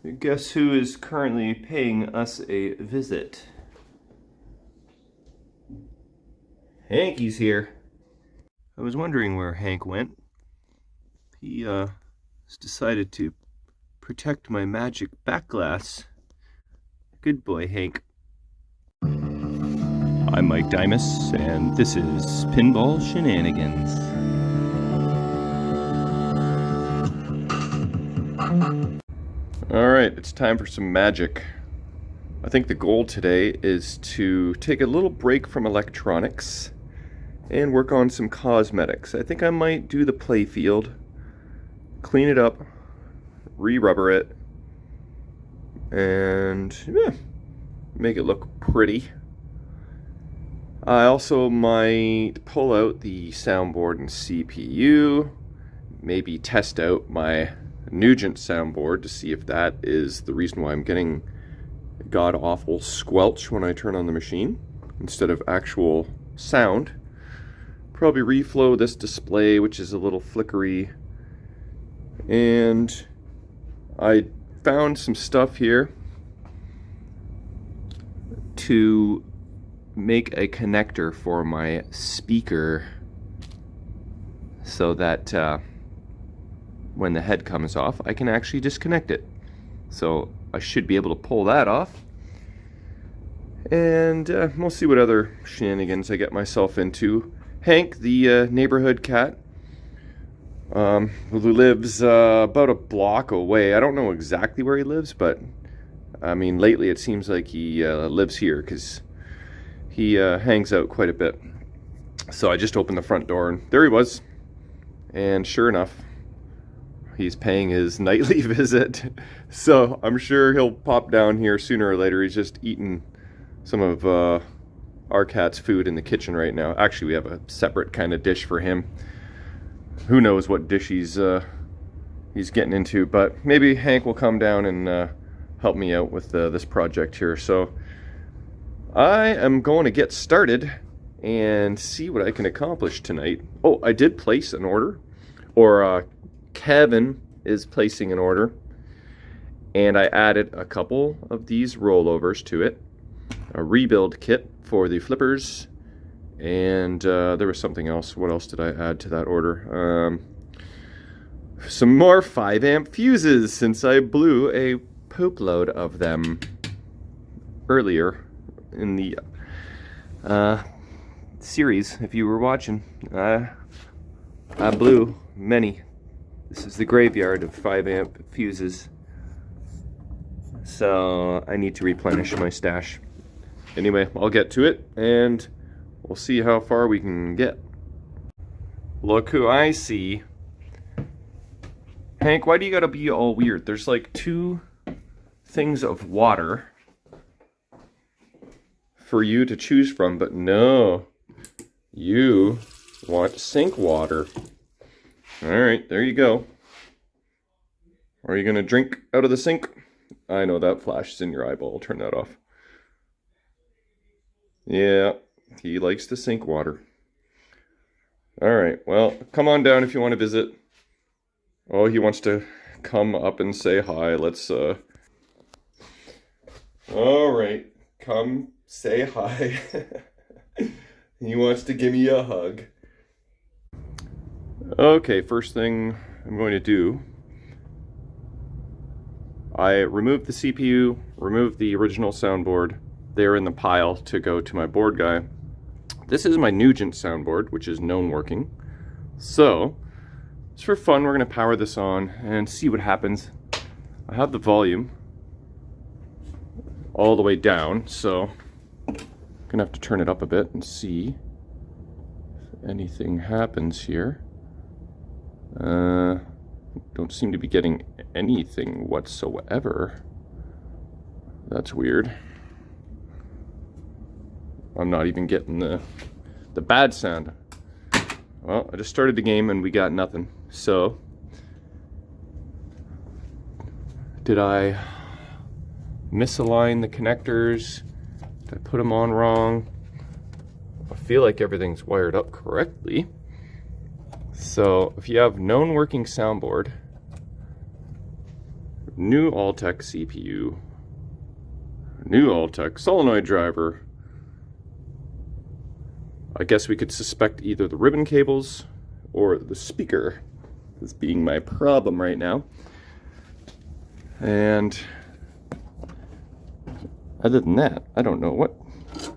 Guess who is currently paying us a visit? Hanky's here. I was wondering where Hank went. He has decided to protect my magic back glass. Good boy, Hank. I'm Mike Dimas, and this is Pinball Shenanigans. Alright, it's time for some magic. I think the goal today is to take a little break from electronics and work on some cosmetics. I think I might do the Playfield, clean it up, re-rubber it, and make it look pretty. I also might pull out the soundboard and CPU, maybe test out my Nugent soundboard to see if that is the reason why I'm getting god-awful squelch when I turn on the machine instead of actual sound. Probably reflow this display, which is a little flickery. And I found some stuff here to make a connector for my speaker so that when the head comes off, I can actually disconnect it. So I should be able to pull that off. And we'll see what other shenanigans I get myself into. Hank, the neighborhood cat, who lives about a block away. I don't know exactly where he lives, but I mean, lately it seems like he lives here because he hangs out quite a bit. So I just opened the front door and there he was. And sure enough, he's paying his nightly visit. So I'm sure he'll pop down here sooner or later. He's just eating some of our cat's food in the kitchen right now. Actually, we have a separate kind of dish for him. Who knows what dish he's getting into, but maybe Hank will come down and help me out with this project here. So I am going to get started and see what I can accomplish tonight. Oh, I did place an order, or Kevin is placing an order, and I added a couple of these rollovers to it, a rebuild kit for the flippers, and there was something else. What else did I add to that order? Some more 5-amp fuses, since I blew a poop load of them earlier in the series. If you were watching, I blew many. This is the graveyard of 5-amp fuses. So I need to replenish my stash. Anyway, I'll get to it and we'll see how far we can get. Look who I see. Hank, why do you gotta be all weird? There's like 2 things of water for you to choose from, but no, you want sink water. Alright, there you go. Are you gonna drink out of the sink? I know that flashes in your eyeball. I'll turn that off. Yeah, he likes the sink water. Alright, well, come on down if you want to visit. Oh, he wants to come up and say hi. Let's, Alright, come say hi. He wants to give me a hug. Okay, first thing I'm going to do, I removed the CPU, removed the original soundboard. They're in the pile to go to my board guy. This is my Nugent soundboard, which is known working. So, just for fun, we're going to power this on and see what happens. I have the volume all the way down, so I'm going to have to turn it up a bit and see if anything happens here. Don't seem to be getting anything whatsoever. That's weird. I'm not even getting the bad sound. Well, I just started the game and we got nothing. So, did I misalign the connectors? Did I put them on wrong? I feel like everything's wired up correctly. So if you have known working soundboard, New Alltech CPU. New Alltech solenoid driver. I guess we could suspect either the ribbon cables or the speaker as being my problem right now. And other than that, I don't know what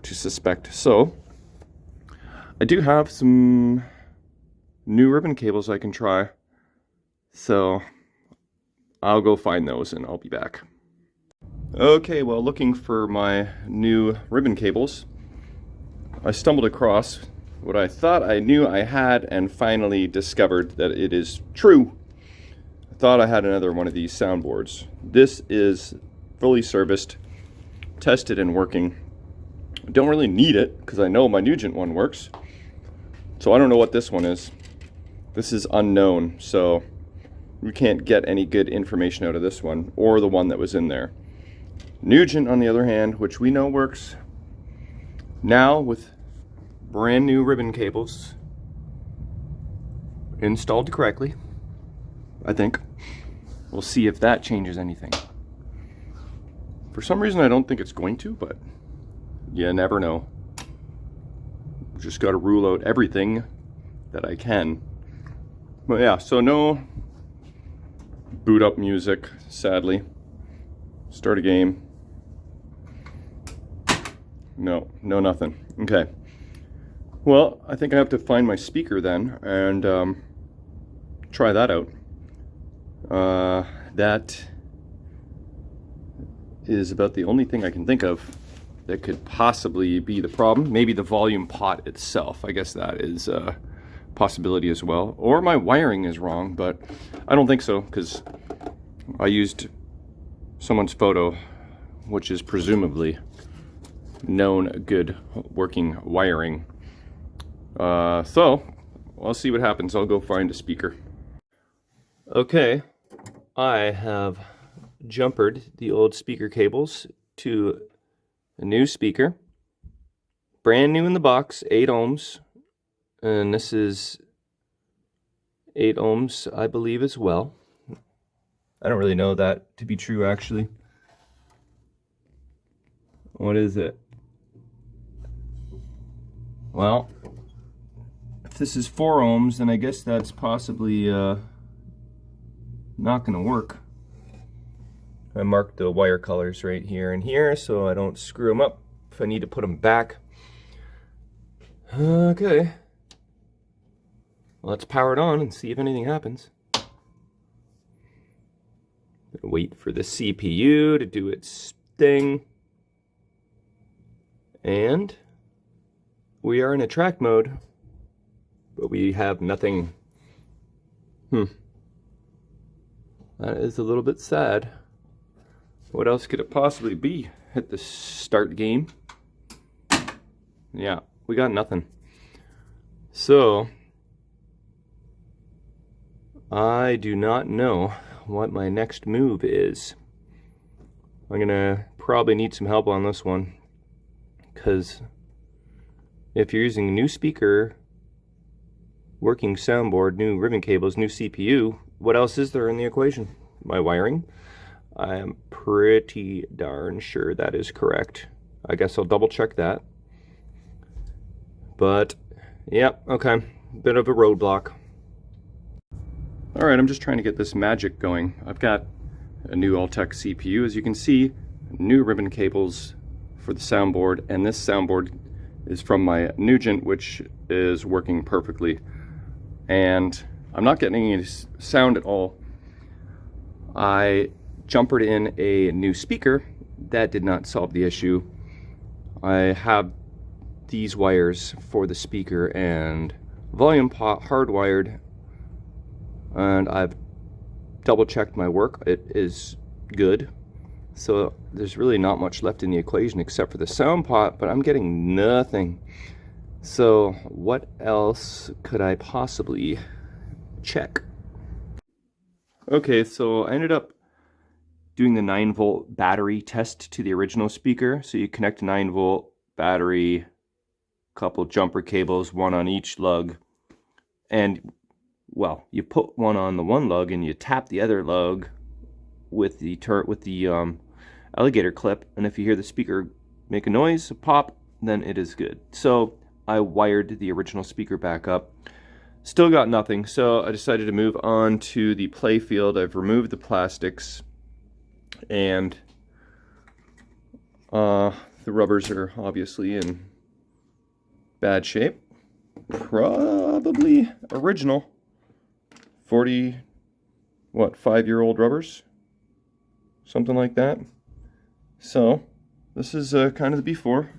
to suspect. So I do have some new ribbon cables I can try. So I'll go find those and I'll be back. Okay, well, looking for my new ribbon cables, I stumbled across what I thought I knew I had and finally discovered that it is true. I thought I had another one of these soundboards. This is fully serviced, tested and working. I don't really need it because I know my Nugent one works. So I don't know what this one is. This is unknown, so we can't get any good information out of this one or the one that was in there. Nugent, on the other hand, which we know works now with brand new ribbon cables installed correctly, I think. We'll see if that changes anything. For some reason I don't think it's going to, but you never know. Just got to rule out everything that I can. But yeah, so no boot up music, sadly. Start a game. No nothing. Okay. Well, I think I have to find my speaker then and try that out. That is about the only thing I can think of that could possibly be the problem. Maybe the volume pot itself. I guess that is a possibility as well. Or my wiring is wrong, but I don't think so because I used someone's photo, which is presumably known good working wiring. So I'll see what happens. I'll go find a speaker. Okay, I have jumpered the old speaker cables to a new speaker. Brand new in the box, 8 ohms. And this is 8 ohms, I believe, as well. I don't really know that to be true, actually. What is it? Well, if this is 4 ohms, then I guess that's possibly not going to work. I marked the wire colors right here and here so I don't screw them up if I need to put them back. Okay. Let's power it on and see if anything happens. Wait for the CPU to do its thing. And we are in a track mode, but we have nothing. That is a little bit sad. What else could it possibly be? Hit the start game. Yeah, we got nothing. So, I do not know what my next move is. I'm gonna probably need some help on this one, because if you're using a new speaker, working soundboard, new ribbon cables, new CPU, what else is there in the equation? My wiring? I am pretty darn sure that is correct. I guess I'll double check that. But, yeah, okay. Bit of a roadblock. Alright, I'm just trying to get this magic going. I've got a new Alltech CPU, as you can see, new ribbon cables for the soundboard, and this soundboard is from my Nugent, which is working perfectly. And I'm not getting any sound at all. I jumpered in a new speaker. That did not solve the issue. I have these wires for the speaker and volume pot hardwired, and I've double checked my work. It is good. So there's really not much left in the equation except for the sound pot, but I'm getting nothing. So what else could I possibly check? Okay, so I ended up doing the 9-volt battery test to the original speaker. So you connect a 9-volt battery, couple jumper cables, one on each lug, and well, you put one on the one lug and you tap the other lug with the alligator clip, and if you hear the speaker make a noise, a pop, then it is good. So I wired the original speaker back up. Still got nothing, so I decided to move on to the Playfield. I've removed the plastics, and the rubbers are obviously in bad shape. Probably original 5-year-old rubbers, something like that. So this is kind of the before.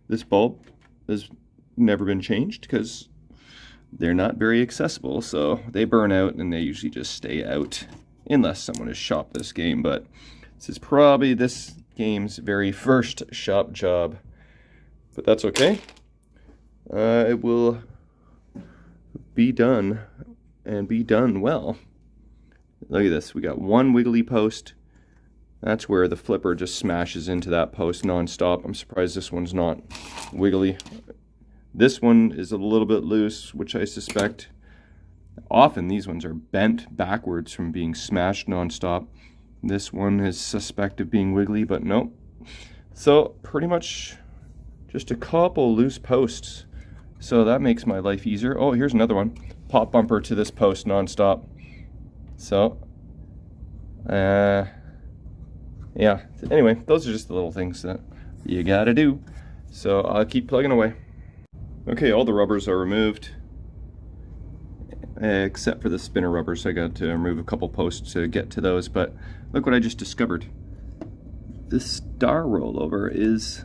This bulb has never been changed because they're not very accessible, so they burn out and they usually just stay out unless someone has shopped this game. But this is probably this game's very first shop job, but that's okay. It will be done, and be done well. Look at this. We got one wiggly post. That's where the flipper just smashes into that post non-stop. I'm surprised this one's not wiggly. This one is a little bit loose, which I suspect often these ones are bent backwards from being smashed non-stop. This one is suspect of being wiggly, but nope. So pretty much just a couple loose posts. So that makes my life easier. Oh, here's another one. Pop bumper to this post non-stop. So, yeah. Anyway, those are just the little things that you gotta do. So I'll keep plugging away. Okay, all the rubbers are removed, except for the spinner rubbers. I got to remove a couple posts to get to those, but look what I just discovered. This star rollover is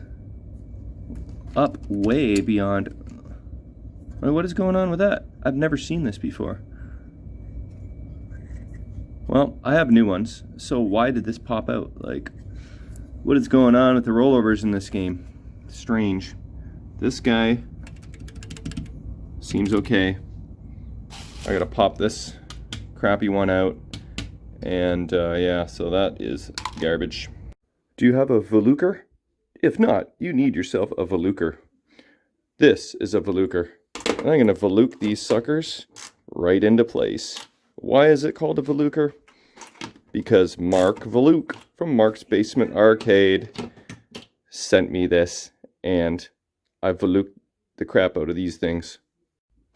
up way beyond. What is going on with that? I've never seen this before. Well, I have new ones, so why did this pop out? Like, what is going on with the rollovers in this game? Strange. This guy seems okay. I gotta pop this crappy one out, and yeah, so that is garbage. Do you have a Veluker? If not, you need yourself a Veluker. This is a Veluker. And I'm gonna Veluke these suckers right into place. Why is it called a Veluker? Because Mark Veluke from Mark's Basement Arcade sent me this, and I Veluked the crap out of these things.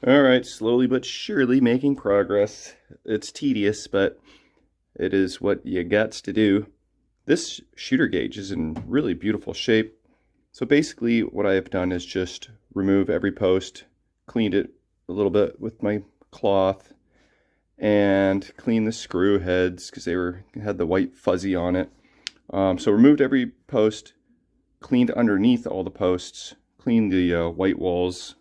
Alright, slowly but surely making progress. It's tedious, but it is what you got to do. This shooter gauge is in really beautiful shape. So basically what I have done is just remove every post, cleaned it a little bit with my cloth, and cleaned the screw heads because they had the white fuzzy on it. So removed every post, cleaned underneath all the posts, cleaned the white walls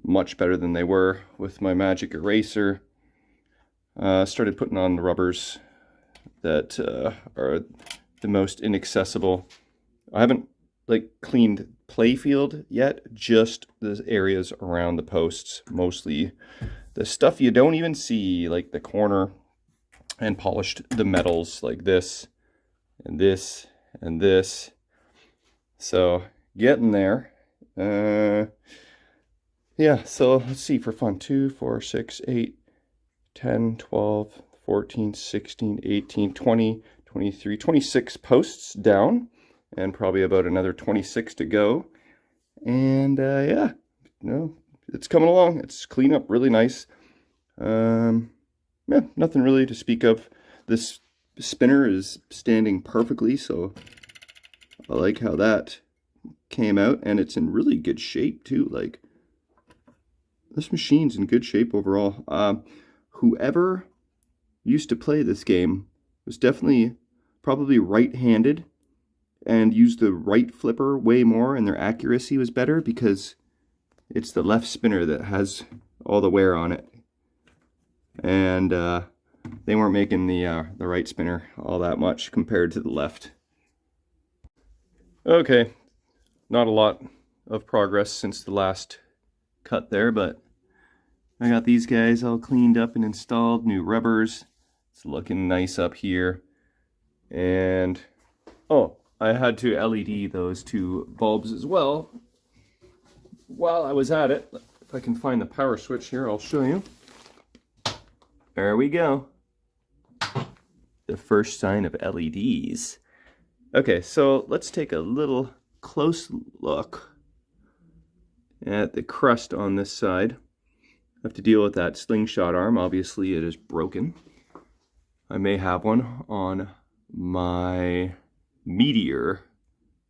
much better than they were with my magic eraser. Started putting on the rubbers that are the most inaccessible. I haven't cleaned Playfield yet, just the areas around the posts, mostly the stuff you don't even see, like the corner, and polished the metals like this and this and this. So getting there. Yeah, so let's see, for fun, 2, 4, 6, 8, 10, 12, 14, 16, 18, 20, 23, 26 posts down, and probably about another 26 to go. And yeah, it's coming along. It's clean up really nice. Yeah, nothing really to speak of. This spinner is standing perfectly, so I like how that came out, and it's in really good shape too. Like, this machine's in good shape overall. Whoever used to play this game was definitely probably right-handed and used the right flipper way more, and their accuracy was better because it's the left spinner that has all the wear on it. And they weren't making the right spinner all that much compared to the left. Okay, not a lot of progress since the last cut there, but I got these guys all cleaned up and installed, new rubbers. It's looking nice up here. And oh, I had to LED those two bulbs as well while I was at it. If I can find the power switch here, I'll show you. There we go. the first sign of LEDs. Okay, so let's take a little close look at the crust on this side. I have to deal with that slingshot arm. Obviously, it is broken. I may have one on my Meteor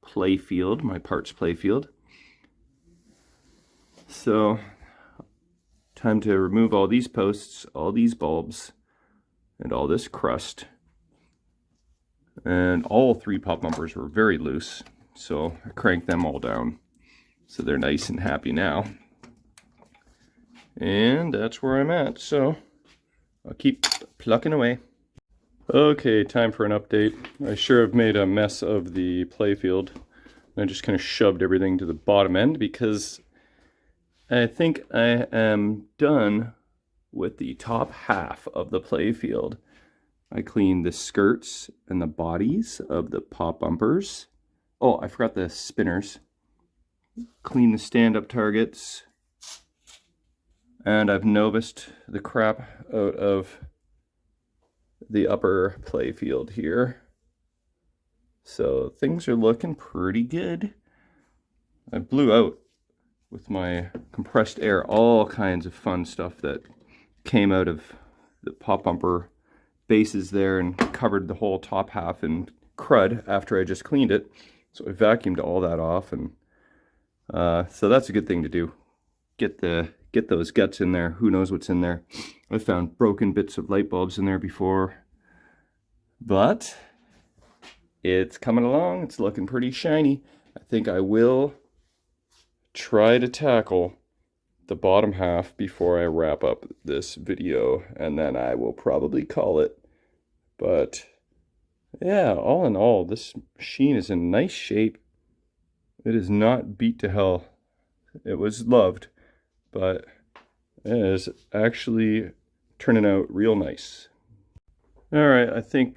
Playfield, my parts Playfield. So, time to remove all these posts, all these bulbs, and all this crust. And all 3 pop bumpers were very loose, so I cranked them all down. So they're nice and happy now. And that's where I'm at, so I'll keep plucking away. Okay, time for an update. I sure have made a mess of the Playfield. I just kind of shoved everything to the bottom end because I think I am done with the top half of the Playfield. I cleaned the skirts and the bodies of the pop bumpers. Oh, I forgot the spinners. Clean the stand-up targets. And I've novused the crap out of the upper Playfield here. So things are looking pretty good. I blew out with my compressed air all kinds of fun stuff that came out of the pop bumper bases there and covered the whole top half in crud after I just cleaned it. So I vacuumed all that off, and so that's a good thing to do. Get those guts in there. Who knows what's in there? I found broken bits of light bulbs in there before, but it's coming along. It's looking pretty shiny. I think I will try to tackle the bottom half before I wrap up this video, and then I will probably call it. But yeah, all in all, this machine is in nice shape. It is not beat to hell. It was loved, but it is actually turning out real nice. All right, I think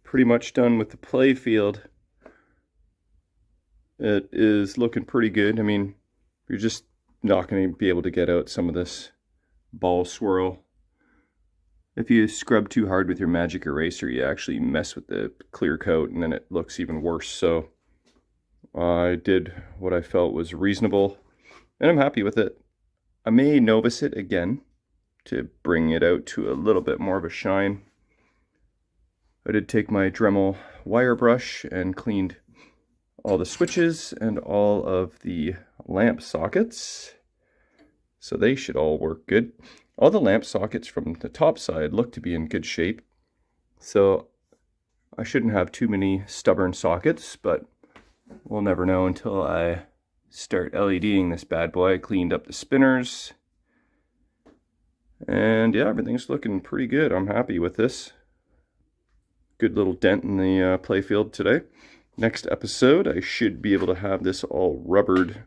pretty much done with the Playfield. It is looking pretty good. I mean, you're just not going to be able to get out some of this ball swirl. If you scrub too hard with your magic eraser, you actually mess with the clear coat, and then it looks even worse. So I did what I felt was reasonable, and I'm happy with it. I may novus it again to bring it out to a little bit more of a shine. I did take my Dremel wire brush and cleaned all the switches and all of the lamp sockets, so they should all work good. All the lamp sockets from the top side look to be in good shape, so I shouldn't have too many stubborn sockets, but we'll never know until I start LEDing this bad boy. I cleaned up the spinners, and yeah, everything's looking pretty good. I'm happy with this. Good little dent in the Playfield today. Next episode, I should be able to have this all rubbered,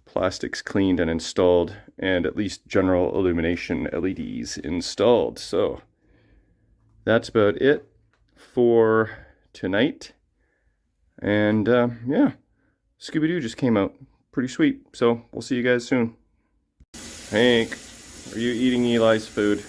plastics cleaned and installed, and at least general illumination LEDs installed. So that's about it for tonight. And yeah, Scooby-Doo just came out. Pretty sweet. So we'll see you guys soon. Hank, are you eating Eli's food?